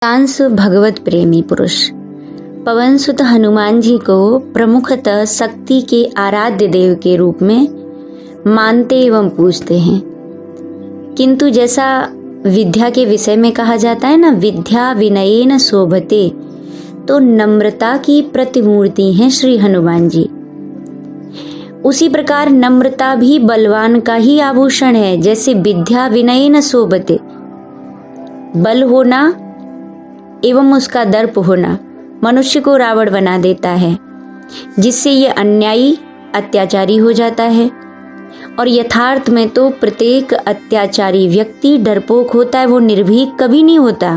कांस भगवत प्रेमी पुरुष पवन सुत हनुमान जी को प्रमुखतः शक्ति के आराध्य देव के रूप में मानते एवं पूजते हैं। किंतु जैसा विद्या के विषय में कहा जाता है ना, विद्या विनयेन शोभते, तो नम्रता की प्रतिमूर्ति हैं श्री हनुमान जी। उसी प्रकार नम्रता भी बलवान का ही आभूषण है। जैसे विद्या विनयेन शोभते, बल होना एवं उसका दर्प होना मनुष्य को रावण बना देता है, जिससे ये अन्यायी अत्याचारी हो जाता है। और यथार्थ में तो प्रत्येक अत्याचारी व्यक्ति डरपोक होता है, वो निर्भीक कभी नहीं होता।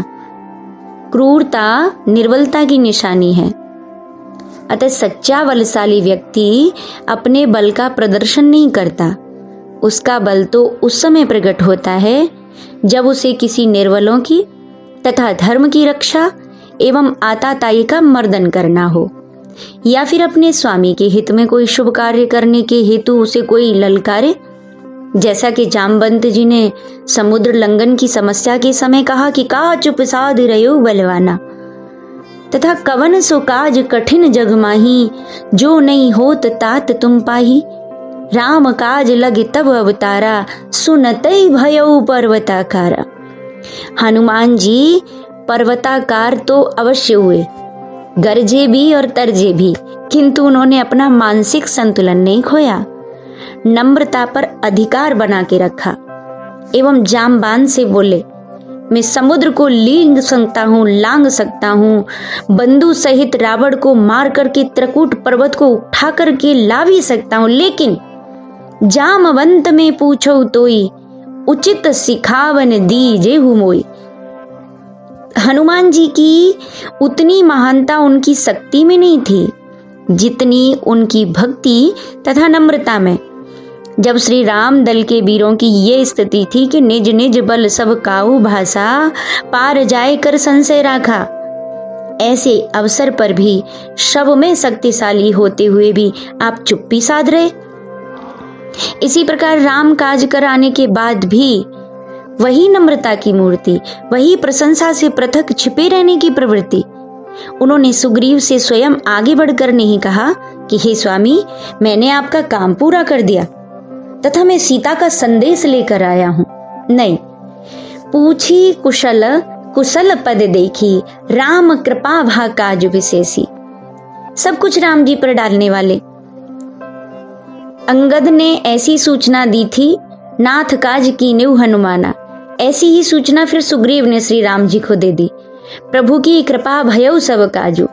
क्रूरता निर्बलता की निशानी है। अतः सच्चा बलशाली व्यक्ति अपने बल का प्रदर्शन नहीं करता। उसका बल तो उस समय प्रकट होता है जब उसे किसी निर्बलों की तथा धर्म की रक्षा एवं आताताई का मर्दन करना हो, या फिर अपने स्वामी के हित में कोई शुभ कार्य करने के हेतु उसे कोई ललकारे। जैसा कि जामवंत जी ने समुद्र लंघन की समस्या के समय कहा कि का चुप साध रयो बलवाना, तथा कवन सो काज कठिन जग माही, जो नहीं होत तात तुम पाही। राम काज लगे तब अवतारा, सुनतई भयउ पर्वताकारा। हनुमान जी पर्वताकार तो अवश्य हुए, गरजे भी और तरजे भी, किंतु उन्होंने अपना मानसिक संतुलन नहीं खोया। नम्रता पर अधिकार बना के रखा एवं जामबान से बोले, मैं समुद्र को लींग सकता हूँ, लांग सकता हूँ, बंधु सहित रावण को मार करके त्रिकूट पर्वत को उठा करके ला भी सकता हूँ, लेकिन जामवंत में पूछो तोई, उचित सिखावन दीजे हुमोई। हनुमान जी की उतनी महानता उनकी शक्ति में नहीं थी जितनी उनकी भक्ति तथा नम्रता में। जब श्री राम दल के वीरों की ये स्थिति थी कि निज निज बल सब काहू भाषा, पार जाए कर संशय राखा, ऐसे अवसर पर भी शव में शक्तिशाली होते हुए भी आप चुप्पी साध रहे। इसी प्रकार राम काज कर आने के बाद भी वही नम्रता की मूर्ति, वही प्रशंसा से पृथक छिपे रहने की प्रवृत्ति। उन्होंने सुग्रीव से स्वयं आगे बढ़कर नहीं कहा कि हे स्वामी, मैंने आपका काम पूरा कर दिया तथा मैं सीता का संदेश लेकर आया हूं। नहीं, पूछी कुशल कुशल पद देखी, राम कृपा भा काज विशेषी। सब कुछ राम जी पर डालने वाले। अंगद ने ऐसी सूचना दी थी, नाथ काज कीन्यु हनुमाना। ऐसी ही सूचना फिर सुग्रीव ने श्री राम जी को दे दी, प्रभु की कृपा भयउ सब काजू।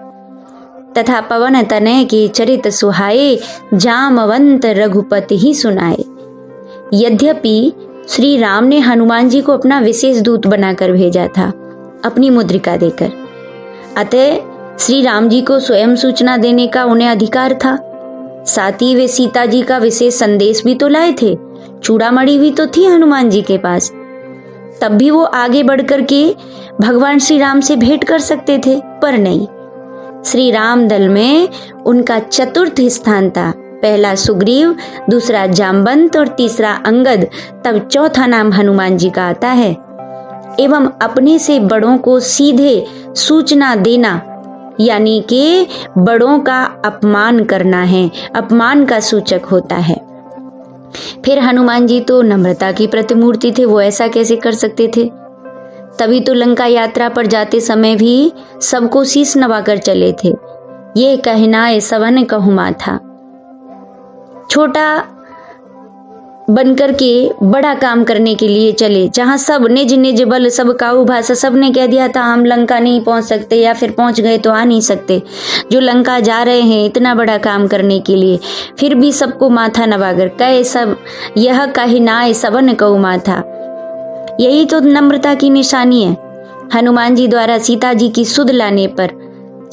तथा पवन तनय के चरित सुहाए, जामवंत रघुपति ही सुनाए। यद्यपि श्री राम ने हनुमान जी को अपना विशेष दूत बनाकर भेजा था, अपनी मुद्रिका देकर, अतः श्री राम जी को स्वयं सूचना देने का उन्हें अधिकार था। साथ ही वे सीता जी का विशेष संदेश भी तो लाए थे, चूड़ामणि भी तो थी हनुमान जी के पास। तब भी वो आगे बढ़कर के भगवान श्री राम से भेंट कर सकते थे, पर नहीं। श्री राम दल में उनका चतुर्थ स्थान था। पहला सुग्रीव, दूसरा जामवंत और तीसरा अंगद, तब चौथा नाम हनुमान जी का आता है। एवं अपने से बड़ों को सीधे सूचना देना, यानी कि बड़ों का अपमान करना है, अपमान का सूचक होता है। फिर हनुमान जी तो नम्रता की प्रतिमूर्ति थे, वो ऐसा कैसे कर सकते थे? तभी तो लंका यात्रा पर जाते समय भी सबको शीश नवाकर चले थे। ये कहना ए सवन कहूँ था। छोटा बनकर के बड़ा काम करने के लिए चले, जहां सब निज निज बल सब काहू भाषा, सबने कह दिया था हम लंका नहीं पहुंच सकते, या फिर पहुंच गए तो आ नहीं सकते। जो लंका जा रहे हैं इतना बड़ा काम करने के लिए, फिर भी सबको माथा नवाकर कहे सब यह कहिनाए सवन कहू माथा। यही तो नम्रता की निशानी है। हनुमान जी द्वारा सीता जी की सुध लाने पर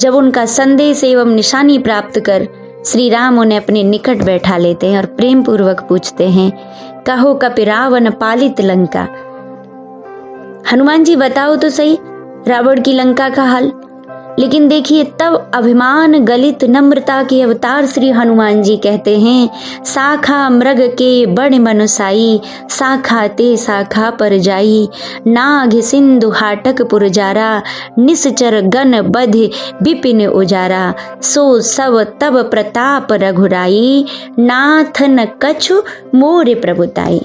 जब उनका संदेश एवं निशानी प्राप्त कर श्री राम उन्हें अपने निकट बैठा लेते हैं और प्रेम पूर्वक पूछते हैं, कहो कपि रावण पालित लंका। हनुमान जी बताओ तो सही रावण की लंका का हाल। लेकिन देखिए तब अभिमान गलित नम्रता के अवतार श्री हनुमान जी कहते हैं, शाखा मृग के बड़ मनुसाई, शाखा ते शाखा पर जाई, नाग सिंधु हाटक पुरजारा, निश्चर गण बध विपिन उजारा, सो सब तब प्रताप रघुराई, नाथ न कछु मोरे प्रभुताई।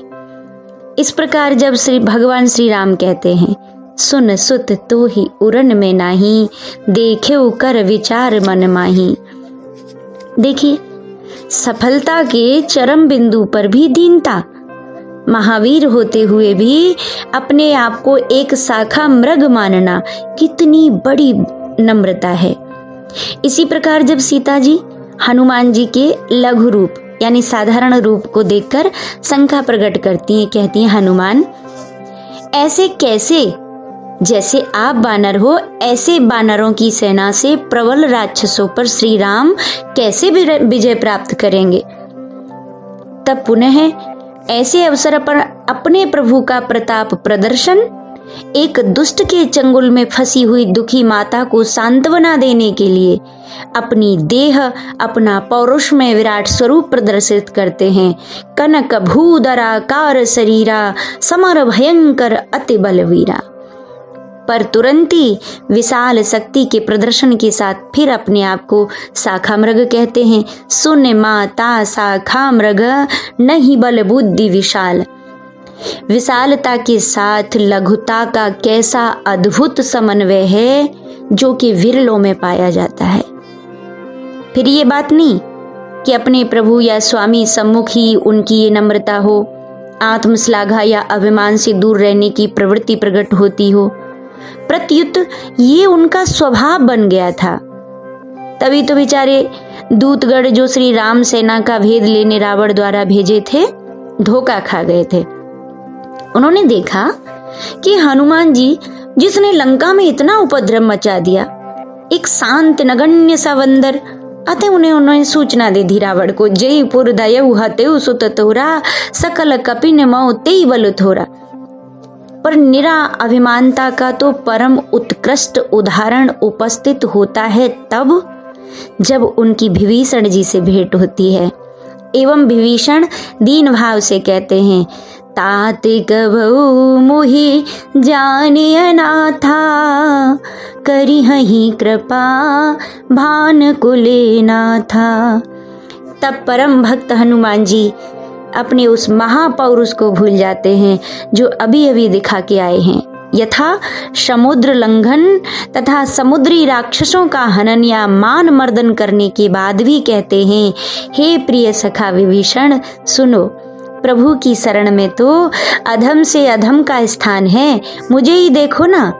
इस प्रकार जब भगवान श्री राम कहते हैं, सुन सुत तो ही उरन में नाही, देख्यो कर विचार मन माही। देखिए सफलता के चरम बिंदु पर भी दीनता, महावीर होते हुए भी अपने आप को एक शाखा मृग मानना कितनी बड़ी नम्रता है। इसी प्रकार जब सीता जी हनुमान जी के लघु रूप यानी साधारण रूप को देखकर शंका प्रकट करती हैं, कहती हैं, हनुमान ऐसे कैसे, जैसे आप बानर हो ऐसे बानरों की सेना से प्रबल राक्षसों पर श्री राम कैसे विजय प्राप्त करेंगे। तब पुनः ऐसे अवसर पर अपने प्रभु का प्रताप प्रदर्शन, एक दुष्ट के चंगुल में फंसी हुई दुखी माता को सांत्वना देने के लिए अपनी देह, अपना पौरुषमय विराट स्वरूप प्रदर्शित करते हैं। कनक भूधराकार शरीरा, समर भयंकर अति बलवीरा। पर तुरंत ही विशाल शक्ति के प्रदर्शन के साथ फिर अपने आप को शाखा मृग कहते हैं। सुन माता शाखा मृग, नहीं बल बुद्धि विशाल। विशालता के साथ लघुता का कैसा अद्भुत समन्वय है जो कि विरलों में पाया जाता है। फिर ये बात नहीं कि अपने प्रभु या स्वामी सम्मुख ही उनकी ये नम्रता हो, आत्मश्लाघा या अभिमान से दूर रहने की प्रवृत्ति प्रकट होती हो, प्रत्युत ये उनका स्वभाव बन गया था। तभी तो बेचारे दूतगण जो श्री राम सेना का भेद लेने रावण द्वारा भेजे थे, धोखा खा गए थे। उन्होंने देखा कि हनुमान जी जिसने लंका में इतना उपद्रव मचा दिया, एक शांत नगण्य सा बंदर, अतः उन्होंने सूचना दे दी रावण को, जयपुर दयऊ हतेऊ सुत तोरा, सकल कपिन मऊ तेई बल थोरा। पर निरा अभिमानता का तो परम उत्कृष्ट उदाहरण उपस्थित होता है तब जब उनकी विभीषण जी से भेंट होती है। एवं विभीषण दीन भाव से कहते हैं, तात कबहु मोहि जानिय नाथा, करिहहि कृपा भान कुले नाथा। तब परम भक्त हनुमान जी अपने उस महापौरुष को भूल जाते हैं जो अभी अभी दिखा के आए हैं, यथा समुद्र लंघन तथा समुद्री राक्षसों का हनन या मान मर्दन करने के बाद भी कहते हैं, हे प्रिय सखा विभीषण सुनो, प्रभु की शरण में तो अधम से अधम का स्थान है, मुझे ही देखो ना।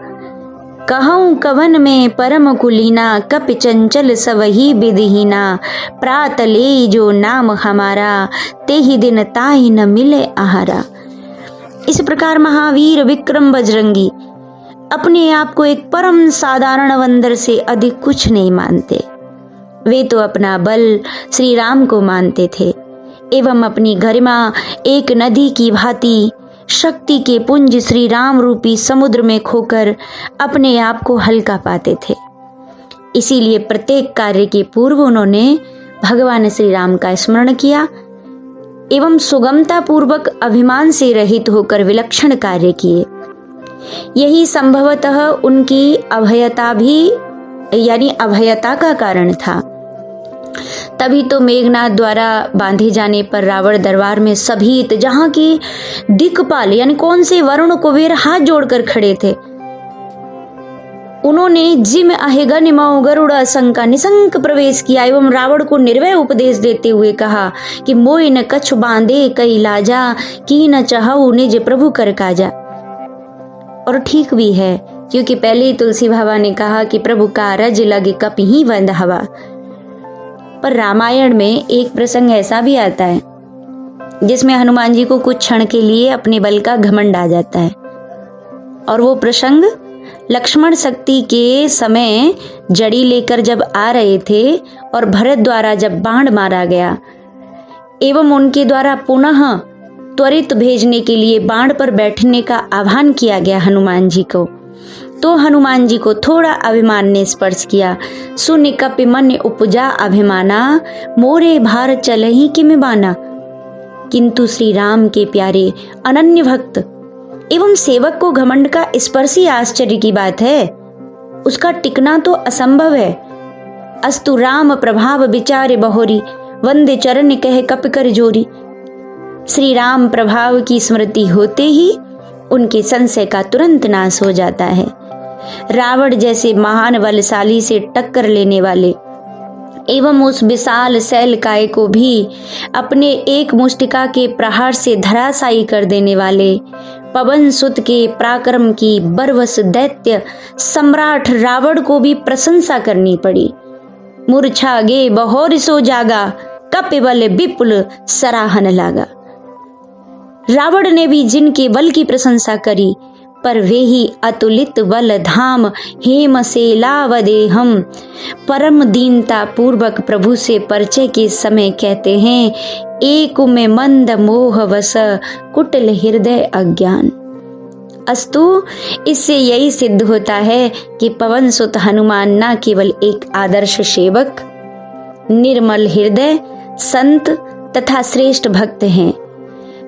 कहूँ कवन में परम कुलीना, कप चंचल सवही विधिहीना, प्रात ले जो नाम हमारा, ते ही दिन ताहि न मिले आहारा। इस प्रकार महावीर विक्रम बजरंगी अपने आप को एक परम साधारण बंदर से अधिक कुछ नहीं मानते। वे तो अपना बल श्री राम को मानते थे एवं अपनी गरिमा एक नदी की भांति शक्ति के पुंज श्री राम रूपी समुद्र में खोकर अपने आप को हल्का पाते थे। इसीलिए प्रत्येक कार्य के पूर्व उन्होंने भगवान श्री राम का स्मरण किया एवं सुगमता पूर्वक अभिमान से रहित होकर विलक्षण कार्य किए। यही संभवतः उनकी अभयता भी यानी अभयता का कारण था। तभी तो मेघनाद द्वारा बांधे जाने पर रावण दरबार में सभी जहां की दिक्पाल यानी कौन से वरुण कुबेर हाथ जोड़कर खड़े थे, उन्होंने जिम अहेगन मऊ गरुड़ असंका निशंक प्रवेश किया एवं रावण को निर्भय उपदेश देते हुए कहा कि मोय न कछु बांधे कई लाजा, की न चाहू निज प्रभु कर काजा। और ठीक भी है, क्योंकि पहले ही तुलसी बाबा ने कहा कि प्रभु का रज लगे कप ही बंद हवा। पर रामायण में एक प्रसंग ऐसा भी आता है जिसमें हनुमान जी को कुछ क्षण के लिए अपने बल का घमंड आ जाता है, और वो प्रसंग लक्ष्मण शक्ति के समय जड़ी लेकर जब आ रहे थे और भरत द्वारा जब बाण मारा गया एवं उनके द्वारा पुनः त्वरित भेजने के लिए बाण पर बैठने का आह्वान किया गया हनुमान जी को, तो हनुमान जी को थोड़ा अभिमान ने स्पर्श किया। सुन कपि मन उपजा अभिमाना, मोरे भार चलहि किम बाना। किंतु श्री राम के प्यारे अनन्य भक्त एवं सेवक को घमंड का स्पर्श ही आश्चर्य की बात है, उसका टिकना तो असंभव है। अस्तु राम प्रभाव विचारे बहोरी, वंदे चरण कहे कपि कर जोरी। श्री राम प्रभाव की स्मृति होते ही उनके संशय का तुरंत नाश हो जाता है। रावण जैसे महान बलशाली से टक्कर लेने वाले एवं उस विशाल शैलकाय को भी अपने एक मुष्टिका के प्रहार से धराशायी कर देने वाले पवन सुत के पराक्रम की बर्वस दैत्य सम्राट रावण को भी प्रशंसा करनी पड़ी। मूर्छा गे बहोर सो जागा, कपि बल विपुल सराहन लागा। रावण ने भी जिनके बल की प्रशंसा करी, पर वे ही अतुलित बल धाम हेम से लावदे हम। परम दीनता पूर्वक प्रभु से परिचय के समय कहते हैं, एक में मंद मोह वस कुटिल हृदय अज्ञान। अस्तु इससे यही सिद्ध होता है कि पवन सुत हनुमान न केवल एक आदर्श सेवक, निर्मल हृदय संत तथा श्रेष्ठ भक्त हैं,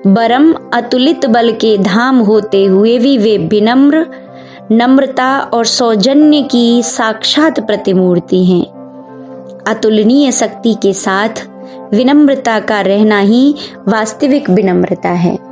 बरम अतुलित बल के धाम होते हुए भी वे विनम्र, नम्रता और सौजन्य की साक्षात प्रतिमूर्ति हैं। अतुलनीय शक्ति के साथ विनम्रता का रहना ही वास्तविक विनम्रता है।